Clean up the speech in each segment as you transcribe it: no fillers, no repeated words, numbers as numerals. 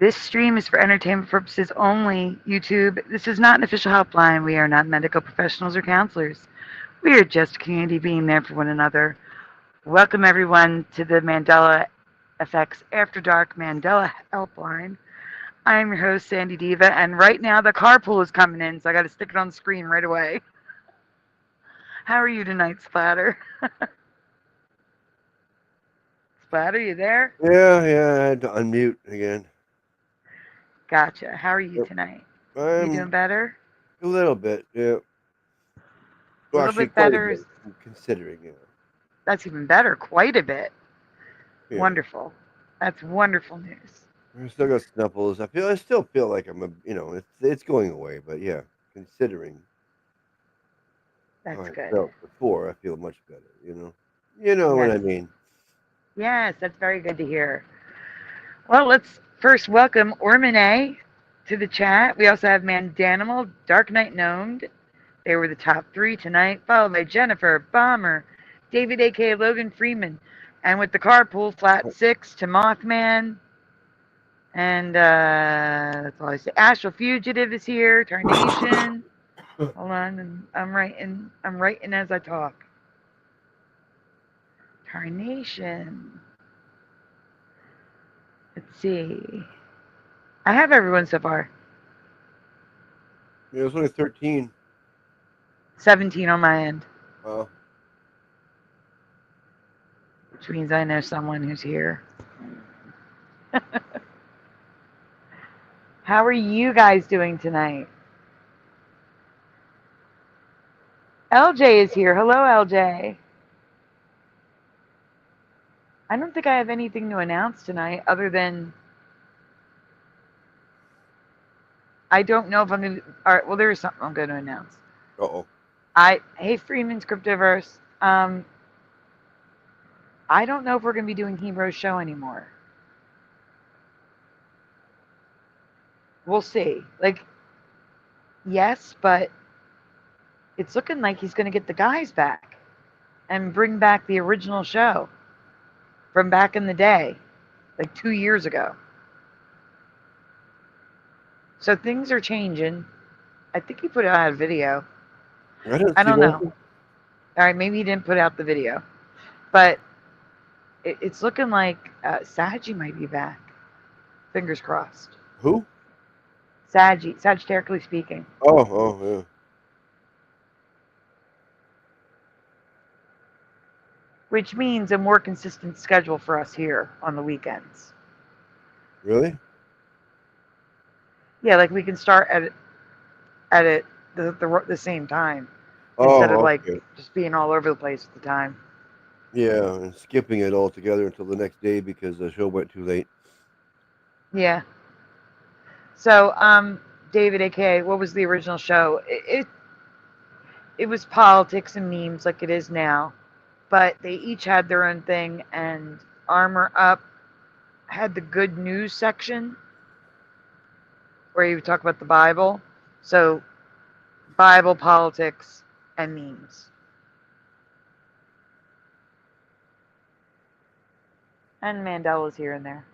This stream is for entertainment purposes only. YouTube, this is not an official helpline. We are not medical professionals or counselors. We are just a community being there for one another. Welcome, everyone, to the Mandela Effects After Dark Mandela Helpline. I'm your host, Sandy Diva, and right now the carpool is coming in, so I got to stick it on the screen right away. How are you tonight, Splatter? Splatter, you there? Yeah, I had to unmute again. Gotcha. How are you Yep. tonight? You I'm doing better? a little bit, yeah. A Well, little actually, bit quite a better. bit, considering, That's even better. Quite a bit. yeah. Wonderful. That's wonderful news. I still got snuffles. I still feel like it's going away, but yeah, considering how That's I good. felt before, I feel much better. You know what Yes. I mean. Yes, that's very good to hear. Well, let's first welcome Ormane to the chat. We also have Mandanimal, Dark Knight Gnomed. They were the top three tonight, followed by Jennifer, Bomber, David A.K. Logan Freeman, and with the carpool, Flat Six to Mothman. And that's all I say. Astral Fugitive is here. Tarnation. Hold on, and I'm writing. I'm writing as I talk. Tarnation. Let's see. I have everyone so far. Yeah, it was only 13. 17 on my end, Wow. which means I know someone who's here. How are you guys doing tonight? LJ is here. Hello, LJ. I don't think I have anything to announce tonight other than I don't know if I'm going to. All right, well, there is something I'm going to announce. Uh-oh. Hey, Freeman's Cryptoverse. I don't know if we're going to be doing Hero's show anymore. We'll see. Like, yes, but it's looking like he's going to get the guys back and bring back the original show from back in the day, like 2 years ago. So things are changing. I think he put out a video. I didn't I see don't know. one. All right, maybe he didn't put out the video, but it's looking like Saji might be back. Fingers crossed. Who? Sagittarically speaking, Oh, yeah. which means a more consistent schedule for us here on the weekends. Really? Yeah, like we can start at it the same time instead of Oh, like okay. just being all over the place at the time. Yeah, and skipping it altogether until the next day because the show went too late. Yeah. So, David, aka, what was the original show? It was politics and memes like it is now, but they each had their own thing. And Armor Up had the good news section where you would talk about the Bible. So, Bible, politics, and memes. And Mandela's here and there.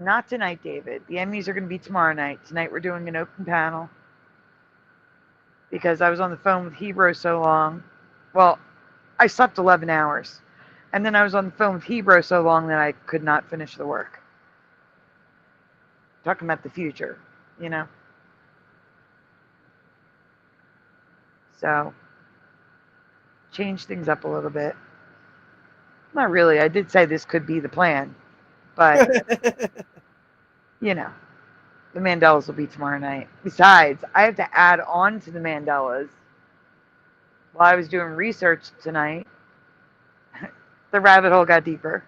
Not tonight, David. The Emmys are going to be tomorrow night. Tonight we're doing an open panel because I was on the phone with Hebrew so long. Well, I slept 11 hours. And then I was on the phone with Hebrew so long that I could not finish the work. Talking about the future, you know? So, change things up a little bit. Not really. I did say this could be the plan. But, you know, the Mandelas will be tomorrow night. Besides, I have to add on to the Mandelas. While I was doing research tonight, the rabbit hole got deeper.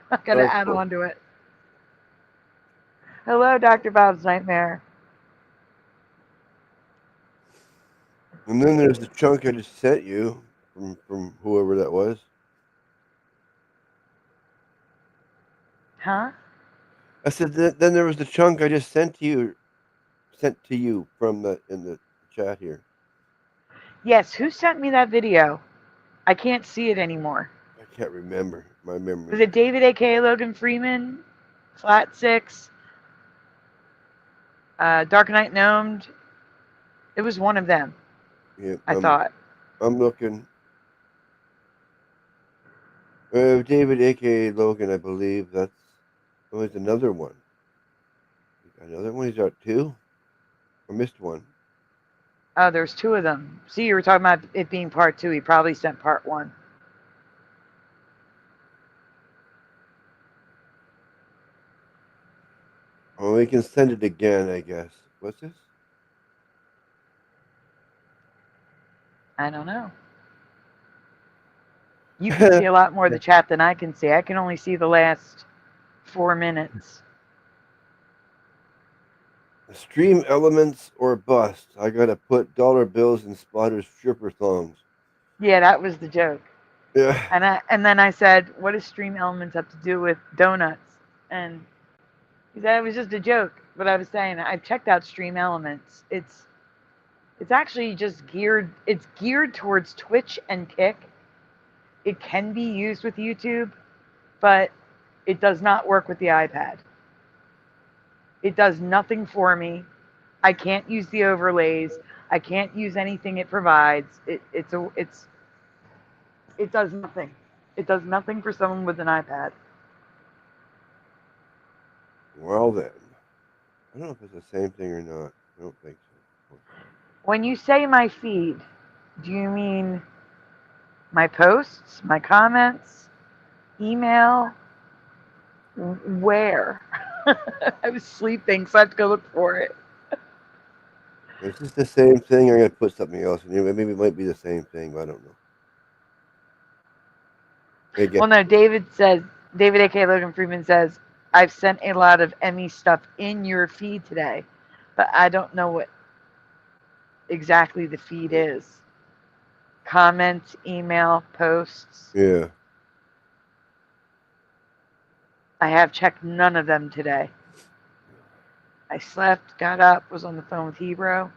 I got Oh, to add cool. on to it. Hello, Dr. Bob's Nightmare. And then there's the chunk I just sent you from whoever that was. Huh? I said then there was the chunk I just sent to you from the in the chat here. Yes, who sent me that video? I can't see it anymore. I can't remember. My memory. Was it David A.K. Logan Freeman, Flat 6, Dark Knight Gnomed? It was one of them, Yeah, I thought. I'm looking. David A.K. Logan, I believe. That's there's another one. Another one? He's got two? I missed one. Oh, there's two of them. See, you were talking about it being part 2. He probably sent part 1. Oh, we can send it again, I guess. What's this? I don't know. You can see a lot more of the chat than I can see. I can only see the last 4 minutes. Stream elements or bust. I gotta put dollar bills in Spotter's stripper thongs. Yeah, that was the joke. Yeah. And then I said, what does Stream Elements have to do with donuts? And he said it was just a joke. But I was saying I checked out Stream Elements. It's actually just geared towards Twitch and Kick. It can be used with YouTube, but it does not work with the iPad. It does nothing for me. I can't use the overlays. I can't use anything it provides. It does nothing. It does nothing for someone with an iPad. Well then, I don't know if it's the same thing or not. I don't think so. When you say my feed, do you mean my posts, my comments, email? Where? I was sleeping, so I have to go look for it. Is this the same thing? I'm gonna put something else in here. Maybe it might be the same thing, but I don't know. Again. Well, no, David A.K. Logan Freeman says, I've sent a lot of Emmy stuff in your feed today, but I don't know what exactly the feed is. Comments, email, posts. Yeah. I have checked none of them today. I slept, got up, was on the phone with Hebrew,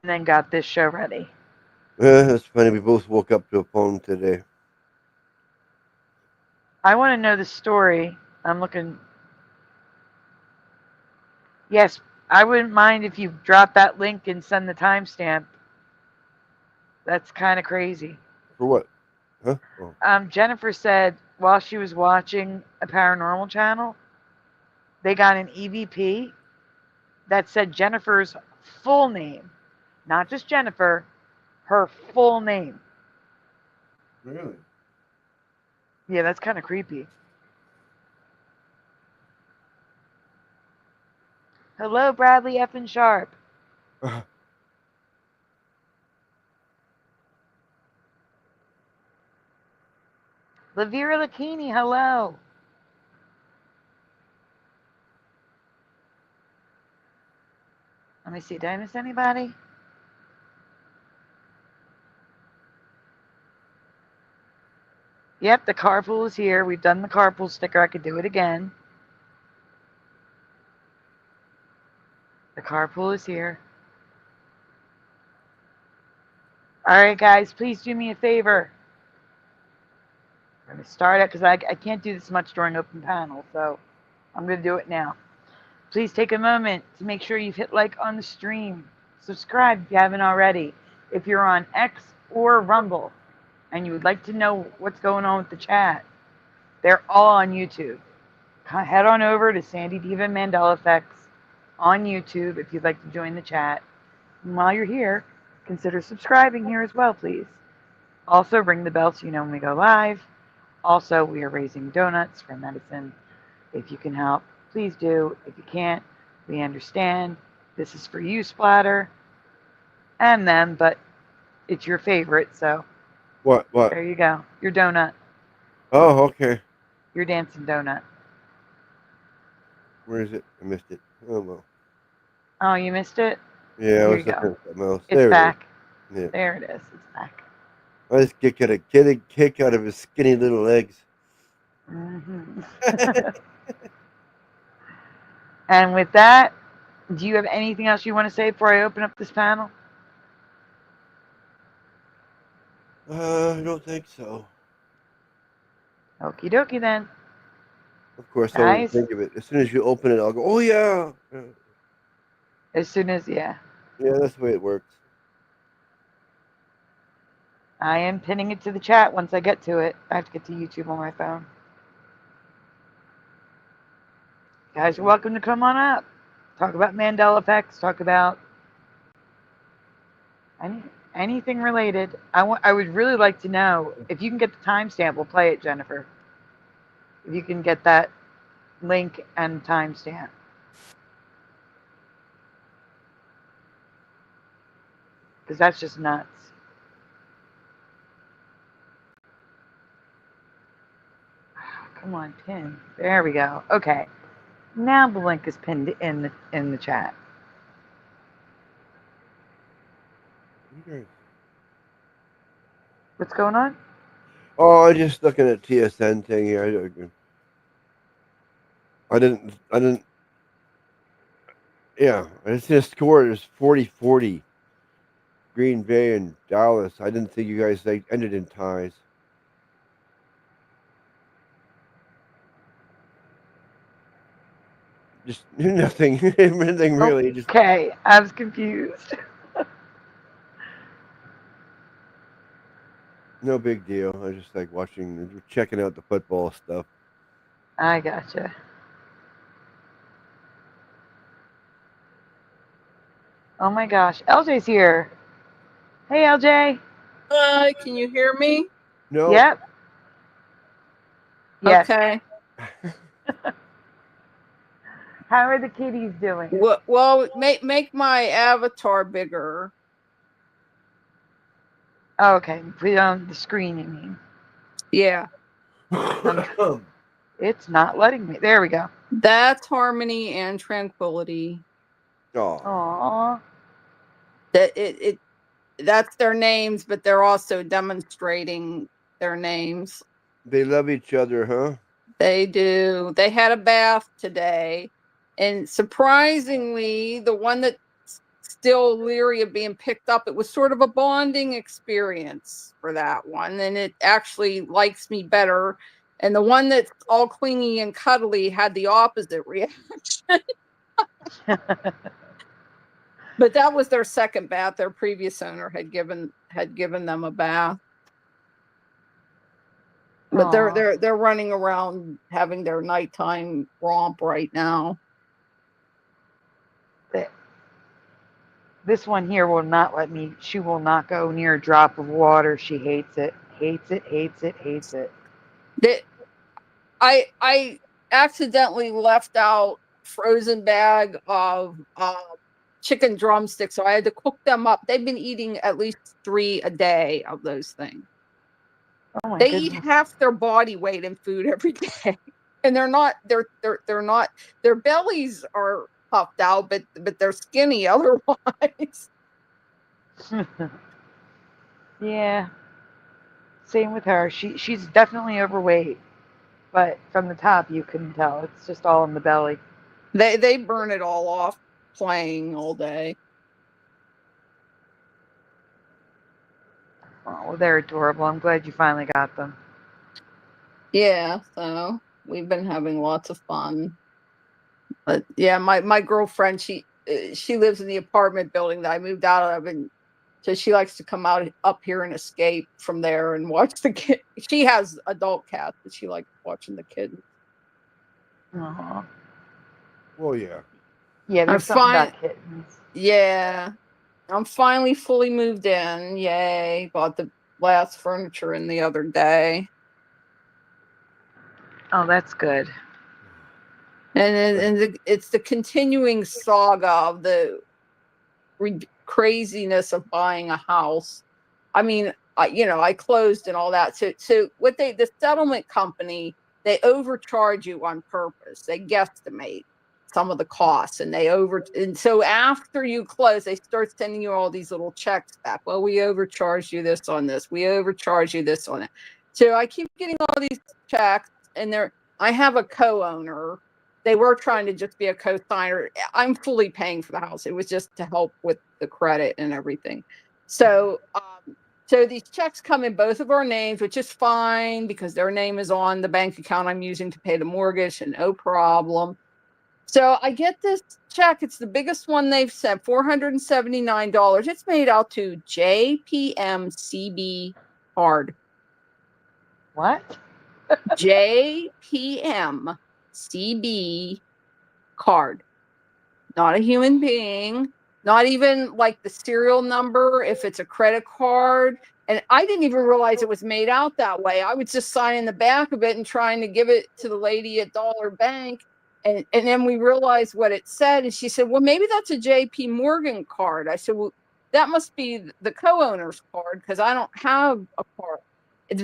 and then got this show ready. That's funny. We both woke up to a poem today. I want to know the story. I'm looking. Yes, I wouldn't mind if you drop that link and send the timestamp. That's kind of crazy. For what? Huh? Oh. Jennifer said while she was watching a paranormal channel, they got an EVP that said Jennifer's full name, not just Jennifer, her full name. Really? Yeah, that's kind of creepy. Hello, Bradley Effin Sharp. Lavira Lakini, hello. Let me see. Did I miss anybody? Yep, the carpool is here. We've done the carpool sticker. I could do it again. The carpool is here. All right, guys, please do me a favor. I'm going to start it because I can't do this much during open panel, so I'm going to do it now. Please take a moment to make sure you've hit like on the stream. Subscribe if you haven't already. If you're on X or Rumble and you would like to know what's going on with the chat, they're all on YouTube. Head on over to Sandy Diva Mandela Effects on YouTube if you'd like to join the chat. And while you're here, consider subscribing here as well, please. Also, ring the bell so you know when we go live. Also, we are raising donuts for medicine. If you can help, please do. If you can't, we understand. This is for you, Splatter, and them, but it's your favorite, so. What? There you go. Your donut. Oh, okay. Your dancing donut. Where is it? I missed it. Oh, well. Oh, you missed it? Yeah, Here I was you go. looking at something else. It's back. Yeah. There it is. It's back. I just get a kick out of his skinny little legs. Mm-hmm. And with that, do you have anything else you want to say before I open up this panel? I don't think so. Okie dokie then. Of course, I wouldn't Guys, think of it. As soon as you open it, I'll go, oh, yeah. as soon as, yeah. Yeah, that's the way it works. I am pinning it to the chat once I get to it. I have to get to YouTube on my phone. Guys, you're welcome to come on up. Talk about Mandela effects. Talk about anything related. I would really like to know if you can get the timestamp. We'll play it, Jennifer. If you can get that link and timestamp. Because that's just nuts. Come on, pin. There we go. Okay. Now the link is pinned in the chat. What's going on? Oh, I'm just looking at TSN thing here. I didn't. Yeah, I see the score is 40-40. Green Bay and Dallas. I didn't think you guys ended in ties. Just nothing, nothing really. Just Okay, I was confused. no big deal. I just like checking out the football stuff. I gotcha. Oh my gosh, LJ's here. Hey, LJ. Hi, can you hear me? No. Yep. Yes. Okay. How are the kitties doing? Well, make my avatar bigger. Oh, okay. Put it on the screen, you mean? Yeah. It's not letting me. There we go. That's Harmony and Tranquility. Aww. That's their names, but they're also demonstrating their names. They love each other, huh? They do. They had a bath today, and surprisingly, the one that's still leery of being picked up, it was sort of a bonding experience for that one, and it actually likes me better. And the one that's all clingy and cuddly had the opposite reaction. But that was their second bath. Their previous owner had given them a bath. But they're running around having their nighttime romp right now. This one here will not let me. She will not go near a drop of water. She hates it. Hates it. Hates it. Hates it. I accidentally left out frozen bag of chicken drumsticks, so I had to cook them up. They've been eating at least 3 a day of those things. Oh they eat half their body weight in food every day, and they're not. Their bellies are puffed out, but they're skinny otherwise. Yeah. Same with her. She's definitely overweight, but from the top you couldn't tell. It's just all in the belly. They burn it all off playing all day. Oh, well, they're adorable. I'm glad you finally got them. Yeah, so we've been having lots of fun. But yeah, my girlfriend, she lives in the apartment building that I moved out of, and so she likes to come out up here and escape from there and watch the kid. She has adult cats, but she likes watching the kids. Aww. Well, yeah. Yeah, there's something about kittens. Yeah. I'm finally fully moved in. Yay. Bought the last furniture in the other day. Oh, that's good. And it's the continuing saga of the craziness of buying a house. I mean, I closed and all that. So what the settlement company, they overcharge you on purpose. They guesstimate some of the costs, and so after you close, they start sending you all these little checks back. Well, we overcharged you this on this. We overcharged you this on it. So I keep getting all these checks, and I have a co-owner. They were trying to just be a co-signer. I'm fully paying for the house. It was just to help with the credit and everything. So So these checks come in both of our names, which is fine because their name is on the bank account I'm using to pay the mortgage, and no problem. So I get this check. It's the biggest one they've sent, $479. It's made out to JPMCB card. What? JPMCB card. Not a human being, not even like the serial number, if it's a credit card. And I didn't even realize it was made out that way. I was just signing the back of it and trying to give it to the lady at Dollar Bank. And then we realized what it said. And she said, well, maybe that's a JP Morgan card. I said, well, that must be the co-owner's card because I don't have a card.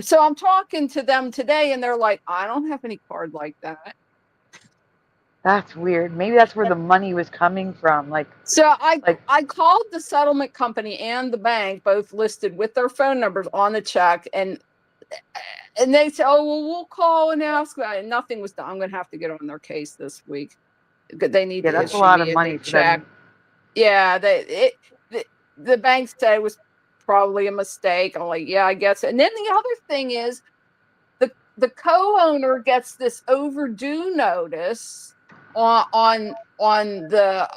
So I'm talking to them today and they're like, I don't have any card like that. That's weird. Maybe that's where the money was coming from. So I called the settlement company and the bank, both listed with their phone numbers on the check, and they said, oh, well, we'll call and ask. And nothing was done. I'm going to have to get on their case this week. They need to that's issue a lot me of money for check. them. Yeah, the bank said it was probably a mistake. I'm like, yeah, I guess. And then the other thing is the co-owner gets this overdue notice on the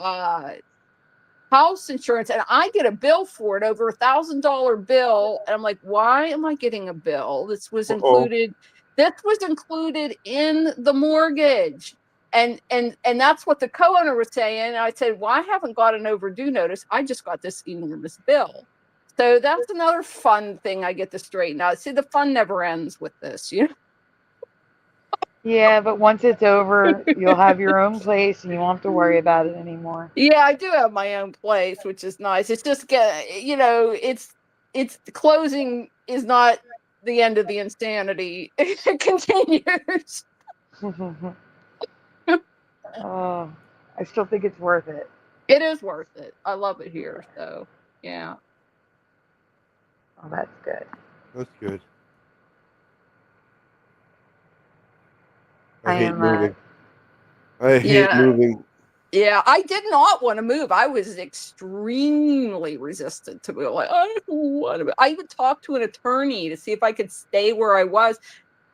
house insurance, and I get a bill for it, over $1,000 bill, and I'm like, why am I getting a bill? This was included in the mortgage, and that's what the co-owner was saying. And I said, well, I haven't got an overdue notice, I just got this enormous bill. So that's another fun thing I get to straighten out. See, the fun never ends with this, you know. Yeah, but once it's over, you'll have your own place and you won't have to worry about it anymore. Yeah, I do have my own place, which is nice. It's just it's closing is not the end of the insanity. It continues. Oh, I still think it's worth it. It is worth it. I love it here. So yeah. Oh, that's good. That's good. I hate am, moving. I hate moving. Yeah, I did not want to move. I was extremely resistant to move. Like, I don't want to move. I even talked to an attorney to see if I could stay where I was.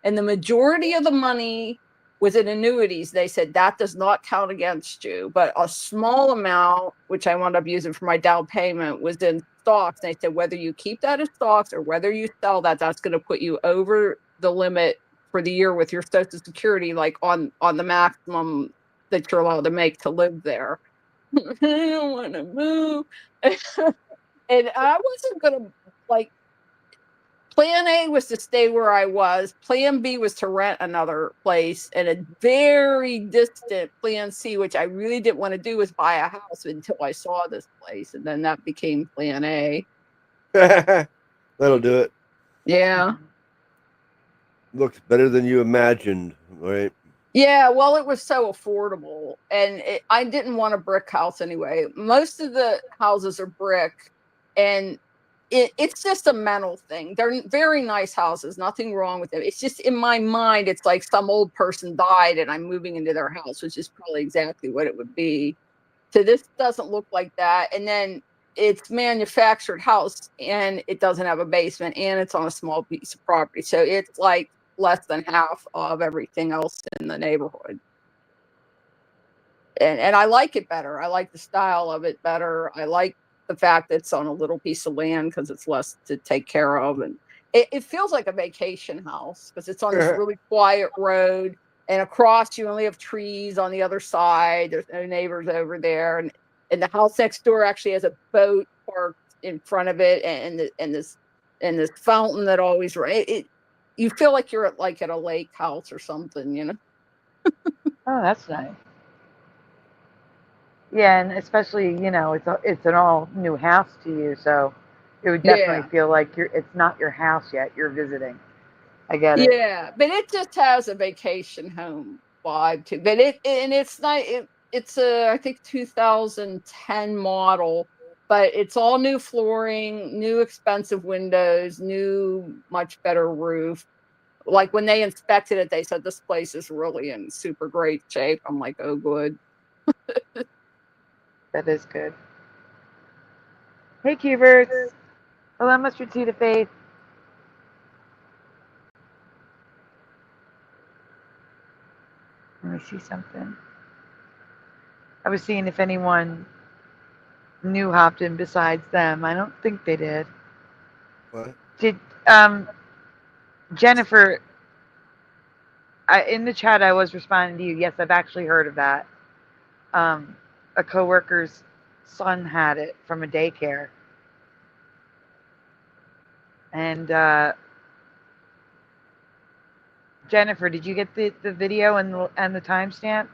And the majority of the money was in annuities. They said that does not count against you. But a small amount, which I wound up using for my down payment, was in stocks. They said whether you keep that as stocks or whether you sell that, that's going to put you over the limit for the year with your Social Security, like on the maximum that you're allowed to make to live there. I don't want to move. And I wasn't going to, like, plan A was to stay where I was. Plan B was to rent another place. And a very distant plan C, which I really didn't want to do, was buy a house until I saw this place. And then that became plan A. That'll do it. Yeah. Looks better than you imagined, right? Yeah, well, it was so affordable, and I didn't want a brick house anyway. Most of the houses are brick, and it's just a mental thing. They're very nice houses, nothing wrong with them. It's just in my mind, it's like some old person died and I'm moving into their house, which is probably exactly what it would be. So this doesn't look like that. And then it's manufactured house, and it doesn't have a basement, and it's on a small piece of property. So it's like less than half of everything else in the neighborhood. And I like it better. I like the style of it better. I like the fact that it's on a little piece of land because it's less to take care of. And it feels like a vacation house because it's on this really quiet road, and across you only have trees. On the other side, there's no neighbors over there. And the house next door actually has a boat parked in front of it, and this fountain that always you feel like you're at a lake house or something, you know? Oh, that's nice. Yeah, and especially, it's an all new house to you, so it would definitely feel like it's not your house yet. You're visiting. I get it. Yeah, but it just has a vacation home vibe too. But it's not. It's a, I think, 2010 model. But it's all new flooring, new expensive windows, new much better roof. Like when they inspected it, they said this place is really in super great shape. I'm like, oh, good. That is good. Hey, Cubers. Hello, Mustard Seed of Faith. Let me see something. I was seeing if anyone new hopped in besides them. I don't think they did. What? Did Jennifer? In the chat, I was responding to you. Yes, I've actually heard of that. A coworker's son had it from a daycare, and Jennifer, did you get the video and the timestamp?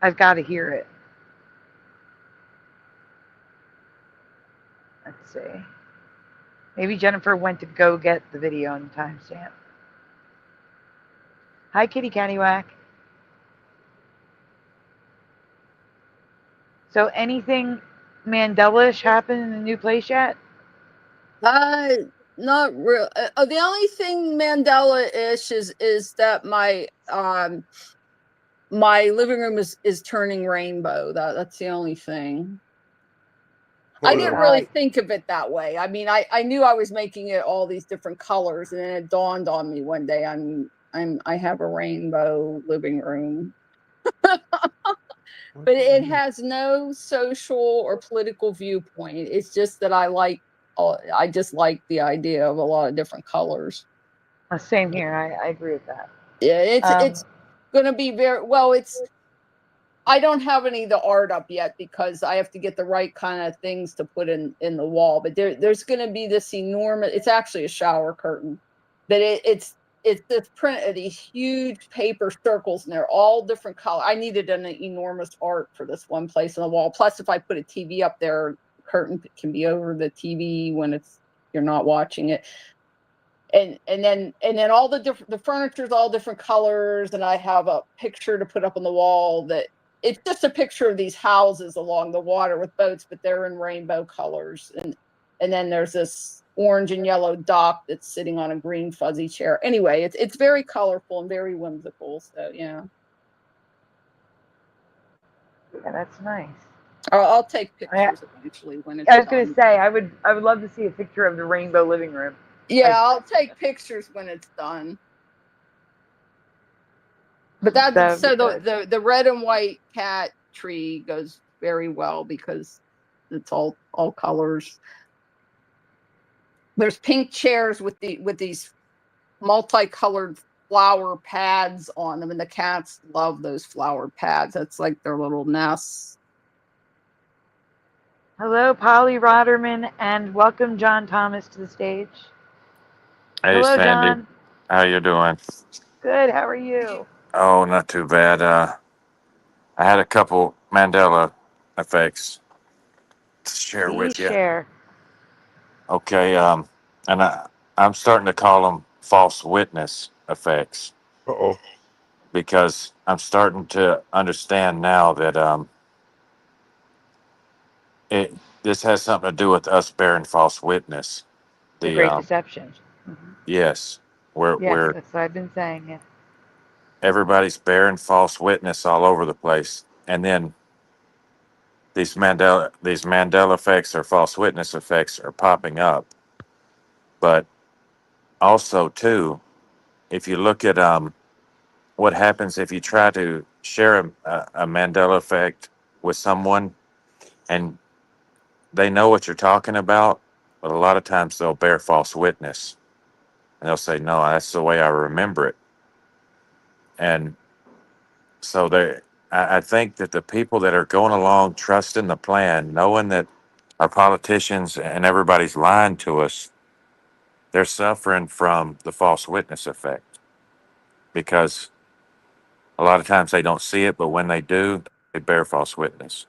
I've got to hear it. Let's see. Maybe Jennifer went to go get the video and the timestamp. Hi, Kitty Cattywack. So, anything Mandela-ish happened in the new place yet? Not real. The only thing Mandela-ish is that my my living room is turning rainbow. That's the only thing. I didn't really think of it that way. I mean, I knew I was making it all these different colors, and then it dawned on me one day I have a rainbow living room. But it has no social or political viewpoint. It's just that I just like the idea of a lot of different colors. Same here. I agree with that. Yeah, it's going to be very well. I don't have any of the art up yet because I have to get the right kind of things to put in the wall. But there's going to be this enormous. It's actually a shower curtain, but it's this print of these huge paper circles, and they're all different color. I needed an enormous art for this one place on the wall. Plus, if I put a TV up there, the curtain can be over the TV when you're not watching it. And then all the furniture's all different colors, and I have a picture to put up on the wall that it's just a picture of these houses along the water with boats, but they're in rainbow colors. And then there's this orange and yellow dock that's sitting on a green fuzzy chair. Anyway, it's very colorful and very whimsical. So yeah. Yeah, that's nice. I'll take pictures eventually when it's I was done. going to say I would love to see a picture of the rainbow living room. Yeah, I'll take pictures when it's done. But the red and white cat tree goes very well because it's all colors. There's pink chairs with these multicolored flower pads on them, and the cats love those flower pads. That's like their little nests. Hello, Polly Rotterman, and welcome John Thomas to the stage. Hey, Hello, Sandy. John. How you doing? Good. How are you? Oh, not too bad. I had a couple Mandela effects to share with you. Share. Okay. And I'm starting to call them false witness effects. Uh-oh. Because I'm starting to understand now that this has something to do with us bearing false witness. The Great Deception. Mm-hmm. Yes. Yes, that's what I've been saying. Yeah. Everybody's bearing false witness all over the place, and then these Mandela effects or false witness effects are popping up. But also, too, if you look at what happens if you try to share a Mandela effect with someone, and they know what you're talking about, but a lot of times they'll bear false witness, and they'll say, "No, that's the way I remember it," and so I think that the people that are going along trusting the plan, knowing that our politicians and everybody's lying to us, they're suffering from the false witness effect because a lot of times they don't see it, but when they do, they bear false witness.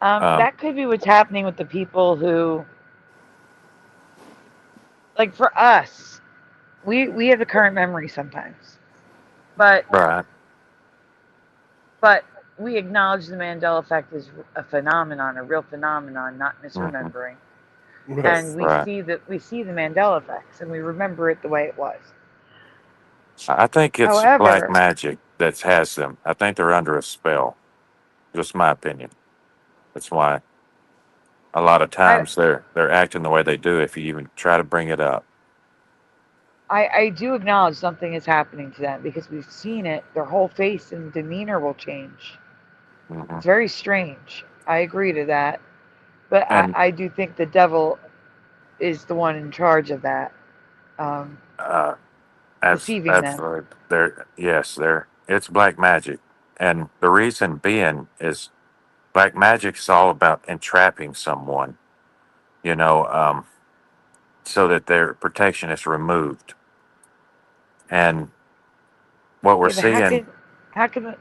That could be what's happening with the people who, like for us, we have a current memory sometimes, but Right. But we acknowledge the Mandela effect is a phenomenon, a real phenomenon, not misremembering. Mm-hmm. And we see the Mandela effects, and we remember it the way it was. I think it's black However, magic that has them. I think they're under a spell. Just my opinion. That's why a lot of I, times they're acting the way they do if you even try to bring it up. I do acknowledge something is happening to them because we've seen it. Their whole face and demeanor will change. Hmm. It's very strange. I agree to that. But And I do think the devil is the one in charge of that, um, uh, deceiving that's them. they're yes, they're it's black magic, and the reason being is black magic is all about entrapping someone, you know, so that their protection is removed. And what we're Yeah, but seeing, how can,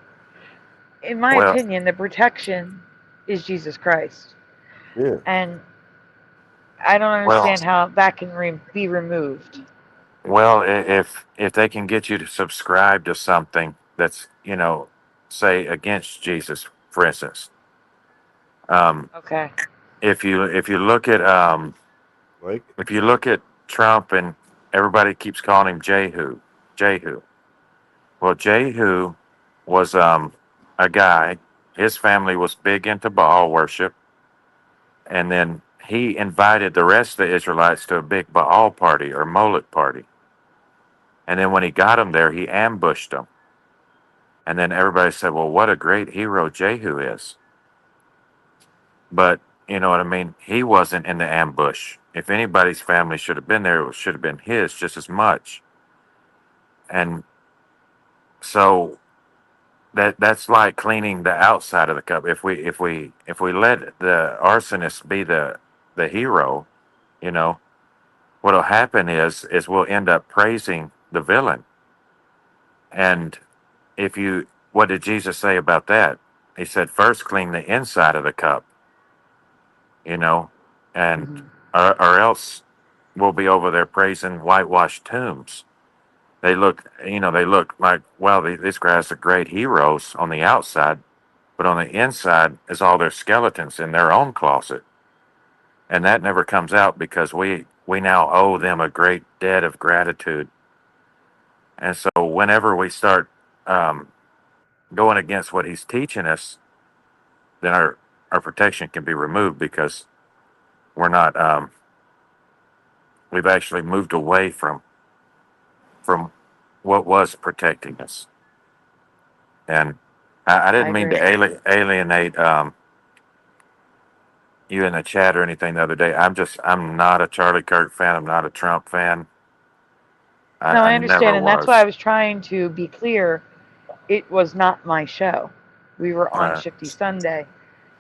in my well, opinion, the protection is Jesus Christ, Yeah. and I don't well, understand how that can be removed. well, if they can get you to subscribe to something that's, say against Jesus, for instance, um, Okay. if you look at Like. if you look at Trump and everybody keeps calling him Jehu, Jehu. Well, Jehu was a guy. His family was big into Baal worship, and then he invited the rest of the Israelites to a big Baal party or Molech party. And then when he got them there, he ambushed them. And then everybody said, "Well, what a great hero Jehu is." But you know what I mean? He wasn't in the ambush. If anybody's family should have been there, it should have been his just as much. And so that's like cleaning the outside of the cup. If we let the arsonist be the hero, you know, what'll happen is we'll end up praising the villain. And if you what did Jesus say about that? He said first clean the inside of the cup, you know, and Hmm. or else we'll be over there praising whitewashed tombs. They look like, well, these guys are great heroes on the outside, but on the inside is all their skeletons in their own closet. And that never comes out because we now owe them a great debt of gratitude. And so whenever we start um, going against what he's teaching us, then our protection can be removed because we're not we've actually moved away from what was protecting us. And I I didn't mean agree. to alienate you in the chat or anything the other day. I'm not a Charlie Kirk fan. I'm not a Trump fan. No, I I understand, never and that's why I was. was trying to be clear. It was not my show. We were on Right, Shifty Sunday.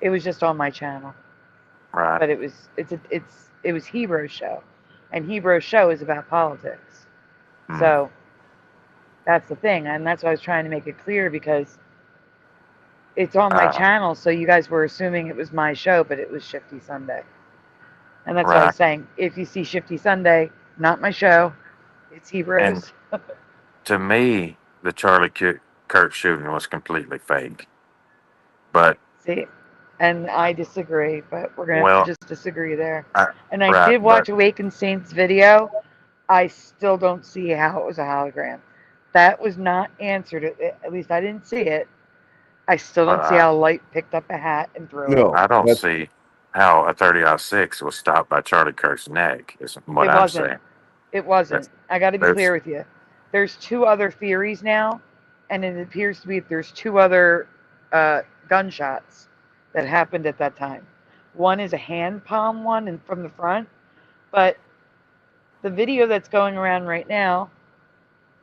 It was just on my channel, right. but it was Hero's show, and Hero's show is about politics. Mm. So that's the thing, and that's why I was trying to make it clear because it's on my Uh, channel. So you guys were assuming it was my show, but it was Shifty Sunday, and that's why I right. was saying if you see Shifty Sunday, not my show, it's And Hero's. to me, the Kirk shooting was completely fake. But See, and I disagree, but we're gonna have to well, just disagree there. I, And I right. did But watch Awakened Saints video. I still don't see how it was a hologram. That was not answered. At least I didn't see it. I still don't see I, how light picked up a hat and threw it. No. I don't That's see how a 30-06 was stopped by Charlie Kirk's neck. Is what It I'm wasn't. saying. It wasn't. That's, I got to be there's clear with you. There's two other theories now, and it appears to be there's two other gunshots that happened at that time. One is a hand palm one and from the front, but the video that's going around right now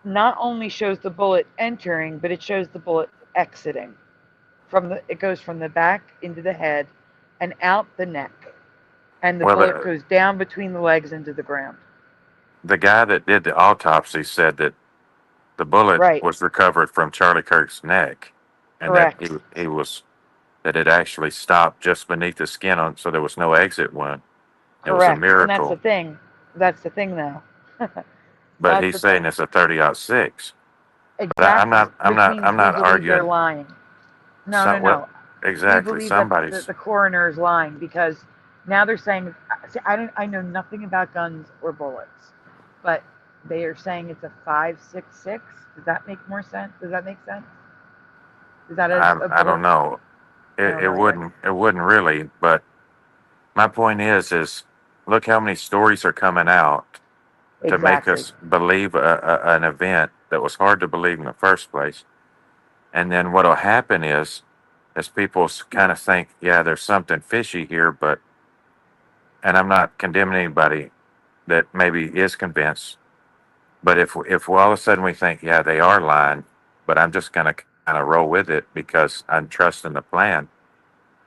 not only shows the bullet entering, but it shows the bullet exiting. It goes from the back into the head and out the neck, and the well, bullet goes down between the legs into the ground. the guy that did the autopsy said that the bullet Right. was recovered from Charlie Kirk's neck, and that Correct. he was that it actually stopped just beneath the skin, so there was no exit wound. It was a Correct. And that's the miracle. thing. That's the thing, though. But That's he's the saying thing. it's a 30-06. But I'm Exactly. not. I'm Which not. means I'm we not believe they're arguing. lying. No, no, Some well, no. We exactly. believe that Somebody's the coroner is lying because now they're saying, see, I know nothing about guns or bullets, but They are saying it's a 566. Does that make more sense? Does that make sense? Is that a I don't bullet? know. I don't know either. It wouldn't really. But my point is look how many stories are coming out to make Exactly. us believe an event that was hard to believe in the first place. And then what'll happen is people kind of think, yeah, there's something fishy here, but, and I'm not condemning anybody that maybe is convinced, but if all of a sudden we think, yeah, they are lying, but I'm just going to kind of roll with it because I'm trusting the plan,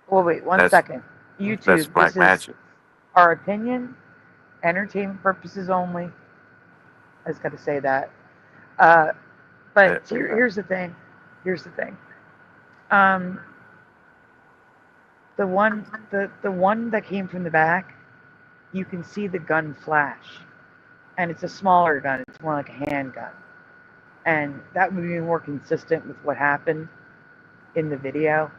Well, wait one that's second. that's YouTube, this black is magic. our opinion, entertainment purposes only. I just got to say that. Uh, but Uh, here's the thing. Here's the thing. Um, the one that came from the back, you can see the gun flash, and it's a smaller gun. It's more like a handgun, and that would be more consistent with what happened in the video.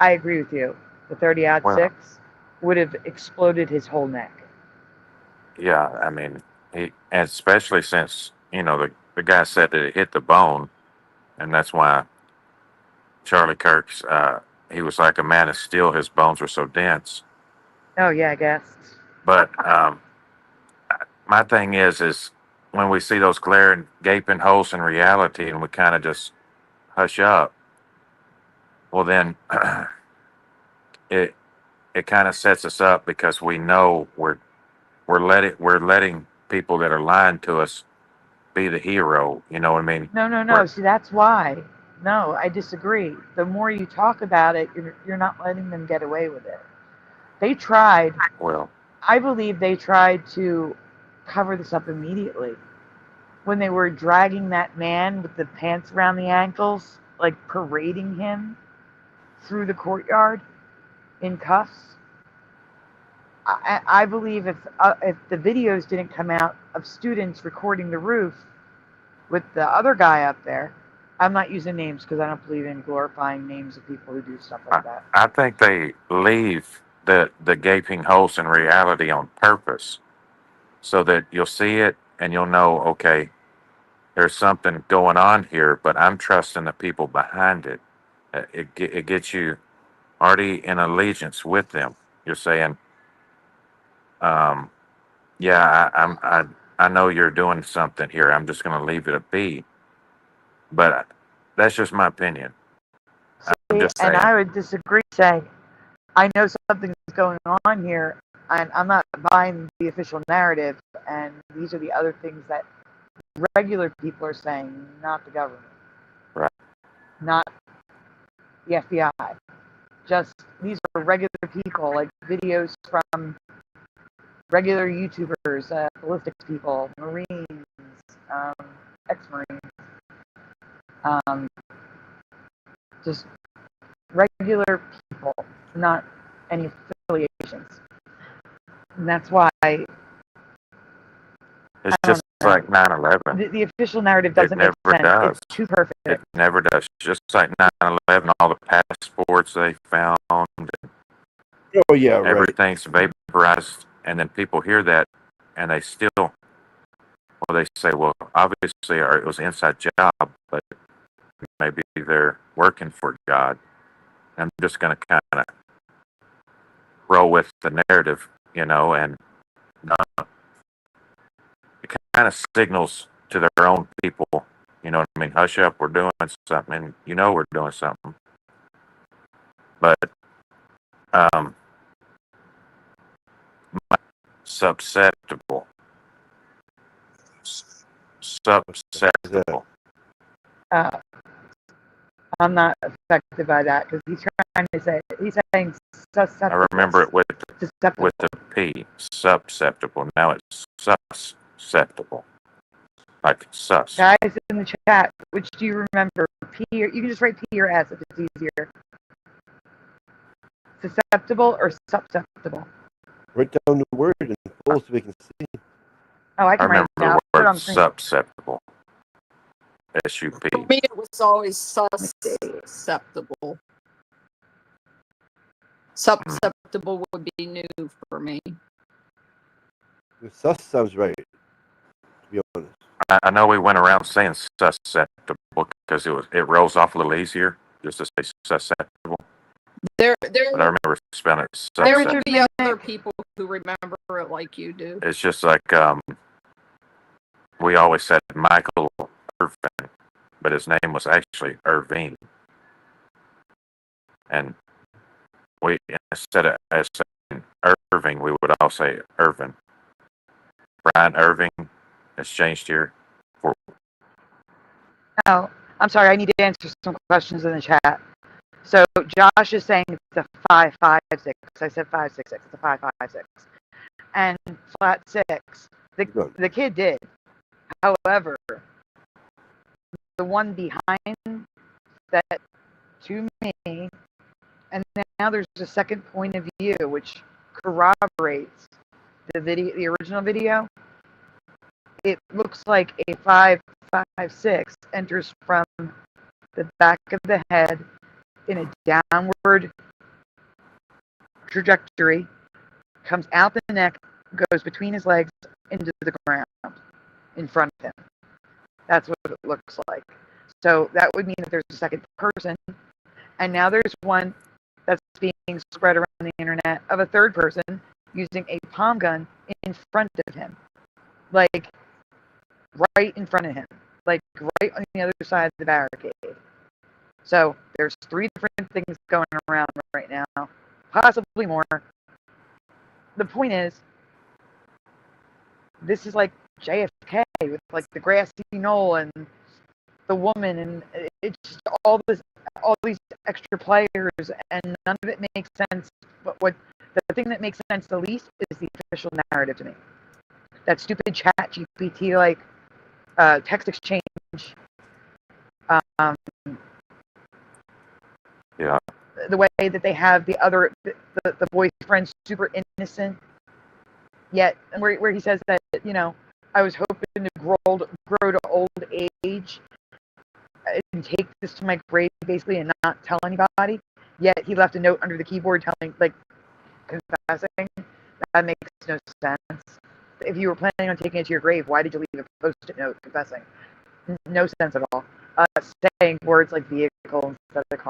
I agree with you. The 30 well, 6 would have exploded his whole neck. yeah, I mean, and especially since, the guy said that it hit the bone, and that's why Charlie Kirk's, he was like a man of steel. His bones were so dense. Oh yeah, I guess. But my thing is when we see those glaring, gaping holes in reality, and we kind of just hush up, well then it it kind of sets us up because we know we're letting people that are lying to us be the hero. You know what I mean? No, no, We're no. See, that's why. No, I disagree. The more you talk about it, you're not letting them get away with it. They tried. well, I believe they tried to cover this up immediately when they were dragging that man with the pants around the ankles, like parading him through the courtyard in cuffs. I believe if the videos didn't come out of students recording the roof with the other guy up there, I'm not using names because I don't believe in glorifying names of people who do stuff I, like that. I think they leave the gaping holes in reality on purpose so that you'll see it and you'll know, okay, there's something going on here, but I'm trusting the people behind it. It gets you already in allegiance with them. You're saying, um, yeah, I know you're doing something here. I'm just going to leave it be. But that's just my opinion. I'm See, just and saying. I would disagree, saying I know something's going on here, and I'm not buying the official narrative, and these are the other things that regular people are saying, not the government, Right. not the FBI. Just these are regular people, like videos from regular YouTubers, ballistics people, Marines, um, ex-Marines, um, just regular people, not any affiliations. And that's why I It's don't just know. like 9/11. The official narrative It doesn't make never sense. does. It's too perfect. It never does. Just like 9/11, all the passports they found, Oh yeah, right. everything's vaporized, and then people hear that, and they still, well, they say, well, obviously it was an inside job, but maybe they're working for God. I'm just going to kind of roll with the narrative, and it kind of signals to their own people, you know what I mean? Hush up, we're doing something, and we're doing something. But um, susceptible. Susceptible. Uh, I'm not affected by that because he's trying to say he's saying I remember it with susceptible. the P, susceptible. Now it's susceptible, like sus. Guys in the chat, which do you remember? P or you can just write P or S if it's easier. Susceptible or susceptible? Write down the word in full so we can see. Oh, I I can write remember it down. the Put it word on screen. susceptible. SUP. For me, it was always susceptible. Susceptible would be new for me. The sus sounds right. To be honest. I know we went around saying susceptible because it rolls off a little easier just to say susceptible. There But I remember spelling it will susceptible. be other people who remember it like you do. It's just like we always said Michael Irvin, but his name was actually Irving. And we, instead of as saying Irving, we would all say Irvin. Brian Irving has changed here. Oh, I'm sorry. I need to answer some questions in the chat. So Josh is saying it's a 556. I said 566. It's a 556. And flat 6. The kid did. However, the one behind that to me, and now there's a second point of view which corroborates the video, the original video. It looks like a 556 enters from the back of the head in a downward trajectory, comes out the neck, goes between his legs into the ground in front of him. That's what it looks like. So that would mean that there's a second person, and now there's one that's being spread around the internet of a third person using a palm gun in front of him, like right in front of him, like right on the other side of the barricade. So there's 3 different things going around right now, possibly more. The point is, this is like JFK with like the grassy knoll and the woman, and it's just all these extra players, and none of it makes sense. But what the thing that makes sense the least is the official narrative to me. That stupid chat GPT like text exchange. Yeah. The way that they have the boyfriend super innocent, yet where he says that, you know, I was hoping to grow to old age and take this to my grave basically and not tell anybody. Yet he left a note under the keyboard telling, like, confessing. That makes no sense. If you were planning on taking it to your grave, why did you leave a post-it note confessing? No sense at all. Saying words like vehicle instead of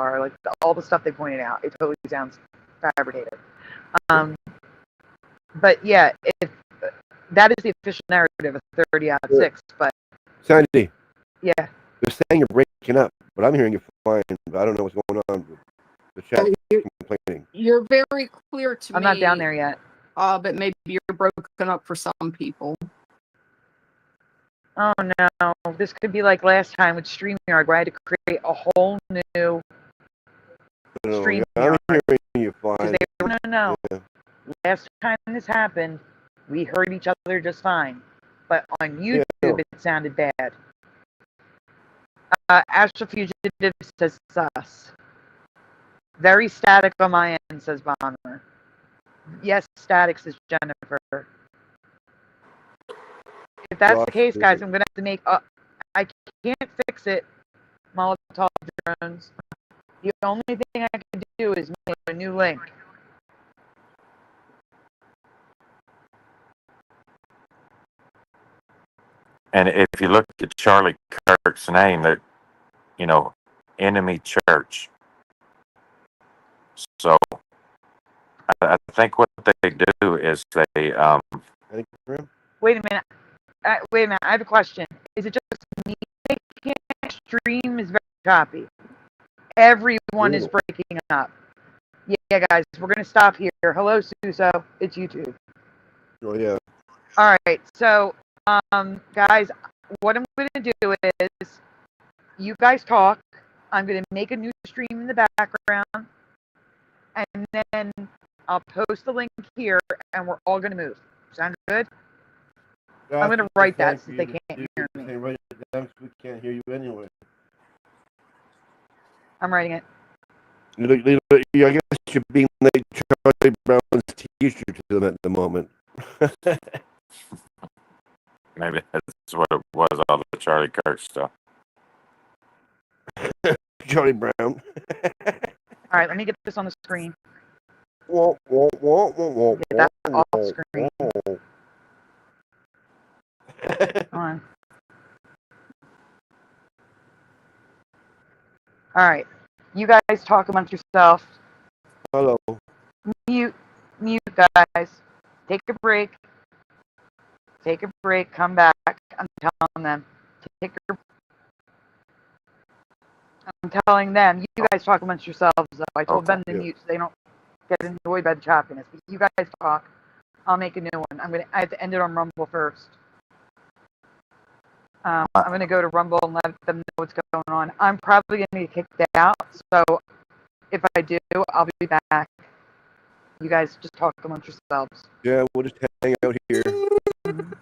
car, like all the stuff they pointed out, it totally sounds fabricated. But yeah, if that is the official narrative of 30 out of 6, but Sandy, yeah, they're saying you're breaking up, but I'm hearing you fine. But I don't know what's going on with the chat complaining. You're very clear to me. I'm not down there yet. But maybe you're broken up for some people. Oh no, this could be like last time with StreamYard where I had to create a whole new StreamYard. I'm hearing you fine. No. Yeah. Last time this happened, we heard each other just fine. But on YouTube, it sounded bad. Astrofugitive says sus. Very static on my end, says Bomber. Yes, static, says Jennifer. If that's the case, guys, I'm going to have to make... I can't fix it, Molotov drones. The only thing I can do is make a new link. And if you look at Charlie Kirk's name, that, you know, enemy church. So I think what they do is they Wait a minute. I have a question. Is it just me making it? Stream is very choppy. Everyone is breaking up. Yeah, guys, we're going to stop here. Hello, Suso. It's YouTube. Oh, yeah. All right. So, guys, what I'm going to do is you guys talk. I'm going to make a new stream in the background. And then I'll post the link here, and we're all going to move. Sound good? I'm going to write that since they can't hear me. Write it down because we can't hear you anyway. I'm writing it. I guess you're being like Charlie Brown's teacher to them at the moment. Maybe that's what it was, all the Charlie Kirk stuff. Charlie Brown. All right, let me get this on the screen. Get that off screen. Come on. All right. You guys talk amongst yourselves. Hello. Mute, guys. Take a break. Take a break. Come back. I'm telling them. I'm telling them. You guys talk amongst yourselves. Though. I told them to mute so they don't get annoyed by the choppiness. But you guys talk. I'll make a new one. I have to end it on Rumble first. I'm gonna go to Rumble and let them know what's going on. I'm probably gonna get kicked out. So if I do, I'll be back. You guys just talk amongst yourselves. Yeah, we'll just hang out here. Mm-hmm.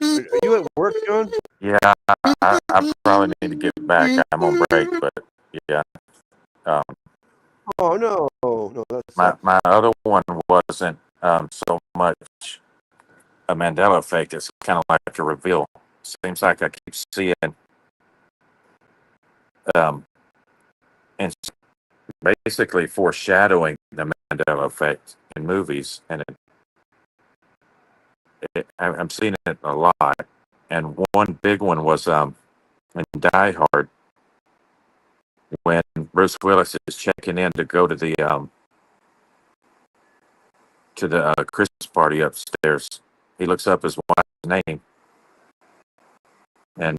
Are you at work, John? Yeah, I probably need to get back. I'm on break, but yeah. Oh no, that's my other one wasn't so much a Mandela effect. It's kind of like a reveal. Seems like I keep seeing and basically foreshadowing the Mandela effect in movies, and I'm seeing it a lot. And one big one was in Die Hard, when Bruce Willis is checking in to go to the Christmas party upstairs. He looks up his wife's name, and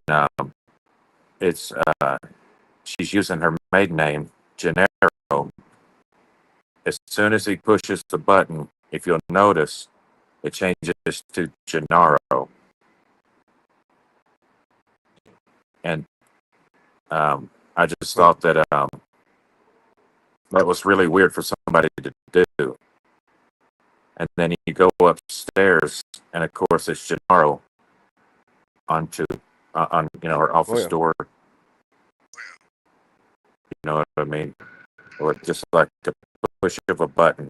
it's she's using her maiden name, Gennaro. As soon as he pushes the button, if you'll notice, it changes to Gennaro. And I just thought that that was really weird for somebody to do. And then you go upstairs, and of course it's Gennaro onto on her office door. You know what I mean? Or just like the push of a button,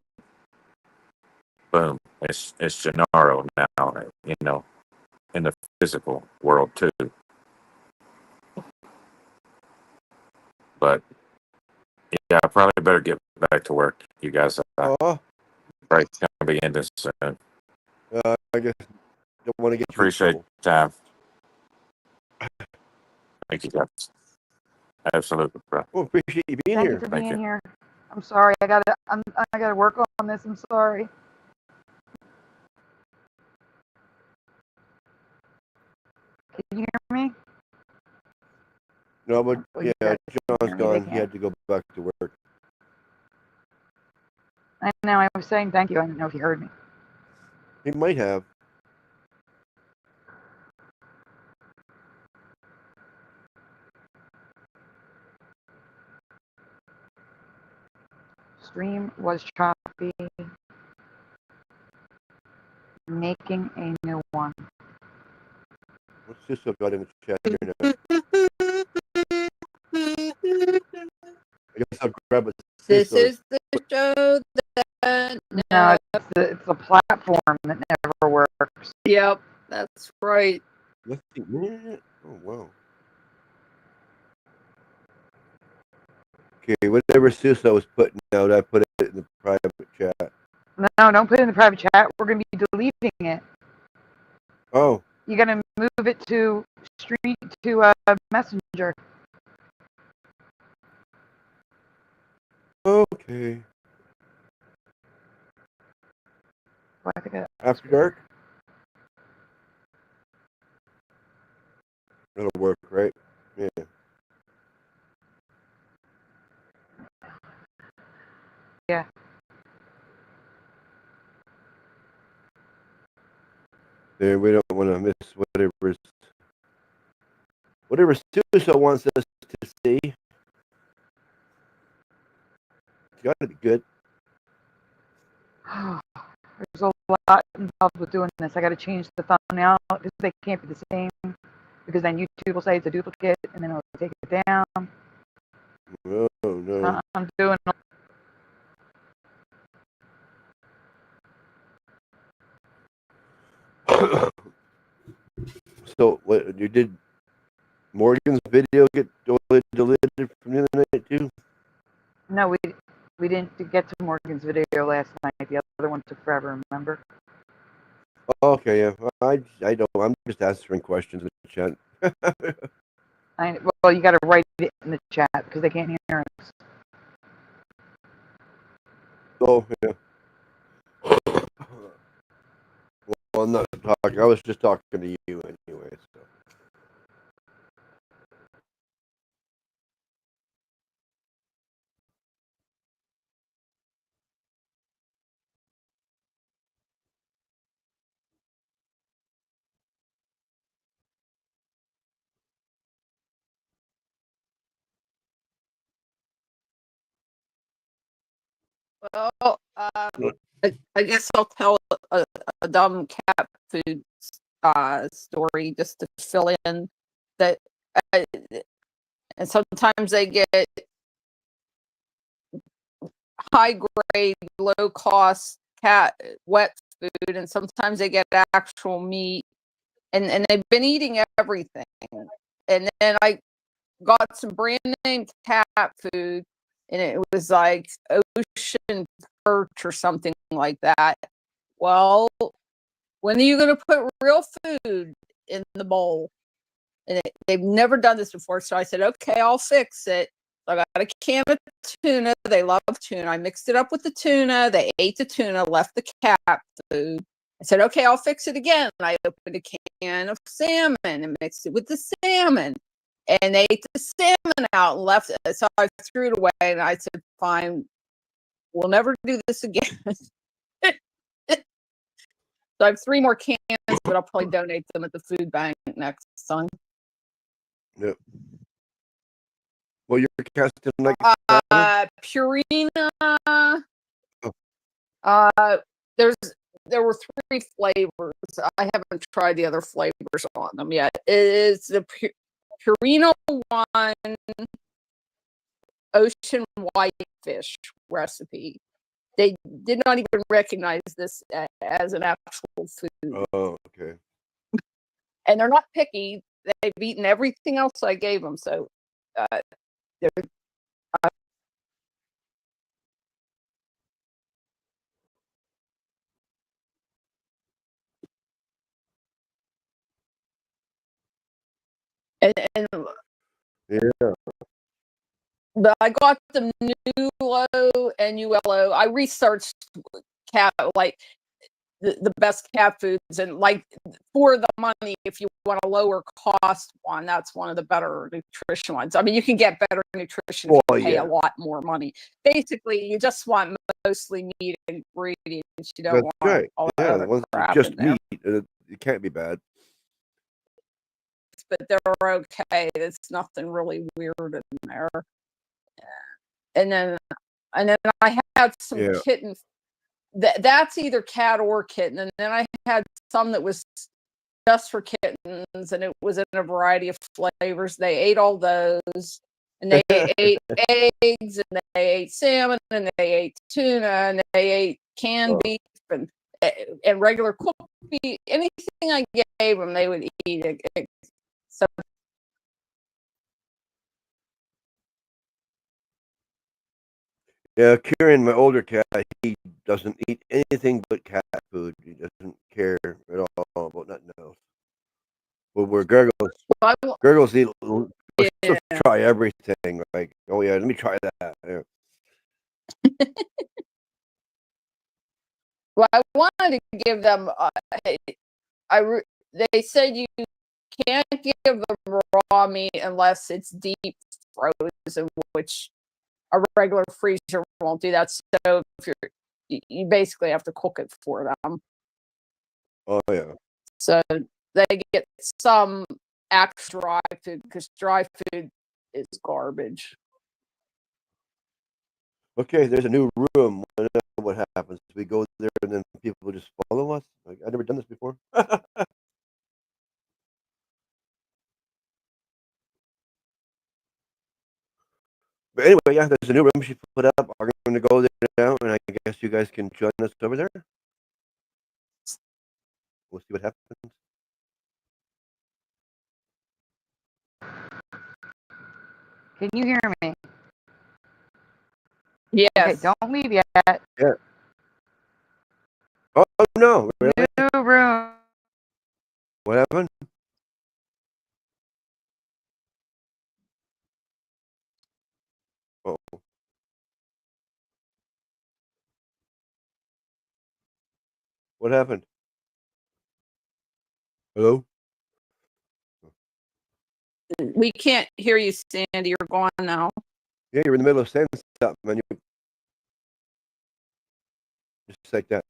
boom, it's Gennaro now. In the physical world too. But yeah, I probably better get back to work. You guys, right, gonna be ending soon. I just don't want to get Appreciate your time. Thank you, guys. Absolutely, bro. Well, appreciate you being Thank here. you for being here. I'm sorry. I gotta work on this. I'm sorry. Can you hear me? No, but yeah, John's gone. He had to go back to work. I know. I was saying thank you. I didn't know if you heard me. He might have. Stream was choppy. Making a new one. What's this about in the chat here now? I guess I'll grab it. This is the show that no, it's a platform that never works. Yep, that's right. Let's see. Oh wow. Okay, whatever Suso was putting out, I put it in the private chat. No, don't put it in the private chat. We're gonna be deleting it. Oh. You gotta move it to Messenger. Okay. Well, I think After dark? That'll work, right? Yeah. Yeah. There, we don't want to miss whatever Suso wants us to see. It's got to be good. There's a lot involved with doing this. I got to change the thumbnail because they can't be the same. Because then YouTube will say it's a duplicate, and then it'll take it down. Oh no! I'm doing. So, what you did? Morgan's video get deleted from the other night too? No, we We didn't get to Morgan's video last night. The other one took forever, remember? Okay, yeah. I don't. I'm just answering questions in the chat. Well, you got to write it in the chat because they can't hear us. Oh, yeah. Well, I'm not talking. I was just talking to you anyway. So. Well, I guess I'll tell a dumb cat food story just to fill in that. And sometimes they get high grade, low cost cat wet food, and sometimes they get actual meat. And they've been eating everything. And then I got some brand name cat food, and it was like ocean perch or something like that. Well, when are you going to put real food in the bowl? And they've never done this before, so I said, okay, I'll fix it. So I got a can of tuna. They love tuna. I mixed it up with the tuna. They ate the tuna, left the cat food. I said, okay, I'll fix it again. I opened a can of salmon and mixed it with the salmon. And they ate the salmon out and left it. So I threw it away and I said, fine, we'll never do this again. So I have 3 more cans, but I'll probably donate them at the food bank next time. Yep. Well, you're casting like Purina. Oh. There were 3 flavors. I haven't tried the other flavors on them yet. It's the Purina one ocean whitefish recipe. They did not even recognize this as an actual food. Oh, okay. And they're not picky. They've eaten everything else I gave them. So they're and Yeah. but I got them NULO and ULO. I researched cat like the best cat foods, and like for the money, if you want a lower cost one, that's one of the better nutrition ones. I mean, you can get better nutrition if you pay a lot more money. Basically, you just want mostly meat ingredients. You don't want all that other crap just in there. meat. It can't be bad. But they're okay. There's nothing really weird in there. And then I had some kitten. That's either cat or kitten. And then I had some that was just for kittens, and it was in a variety of flavors. They ate all those, and they ate eggs, and they ate salmon, and they ate tuna, and they ate canned beef, and regular cooked beef. Anything I gave them, they would eat it. So yeah, Kieran, my older cat, he doesn't eat anything but cat food. He doesn't care at all about nothing else. But where Gurgles eat, just try everything. Like, oh yeah, let me try that. Yeah. Well, I wanted to give them. They said you can't give them raw meat unless it's deep frozen, which a regular freezer won't do that. So if you basically have to cook it for them. Oh yeah. So they get some extra dry food because dry food is garbage. Okay, there's a new room. I don't know what happens. We go there and then people just follow us. Like, I've never done this before. But anyway, yeah, there's a new room she put up. I'm going to go there now, and I guess you guys can join us over there. We'll see what happens. Can you hear me? Yes. Okay, don't leave yet. Yeah. Oh no! Really? New room. What happened? Oh. What happened? Hello? We can't hear you, Sandy. You're gone now. Yeah, you're in the middle of saying something, man. You just like that.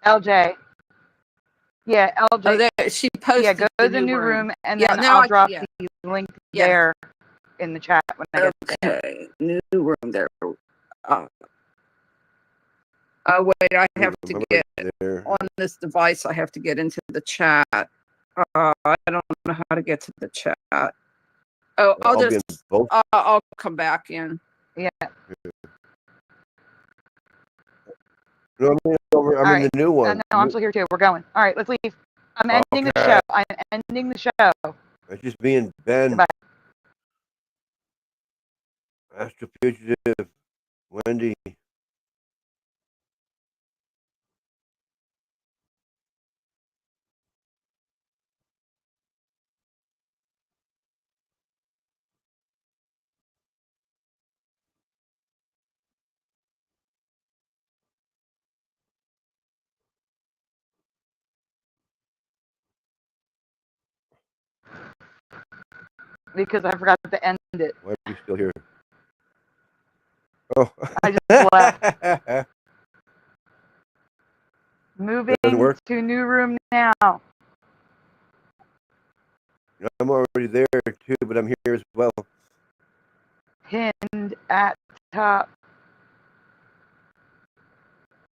LJ. Yeah, LJ. Oh, there she posted. Yeah, go to the new room, and then I'll drop the link there in the chat when I get there. Okay, new room there. Wait, I have to get on this device. I have to get into the chat. I don't know how to get to the chat. Oh, I'll come back in. Yeah. No, I'm in the new one. No, I'm still here too. We're going. All right, let's leave. I'm ending the show. I'm ending the show. It's just me and Ben. Goodbye. Astro Fugitive, Wendy. Because I forgot to end it. Why are you still here? Oh. I just left. Moving to new room now. I'm already there too, but I'm here as well. Pinned at top.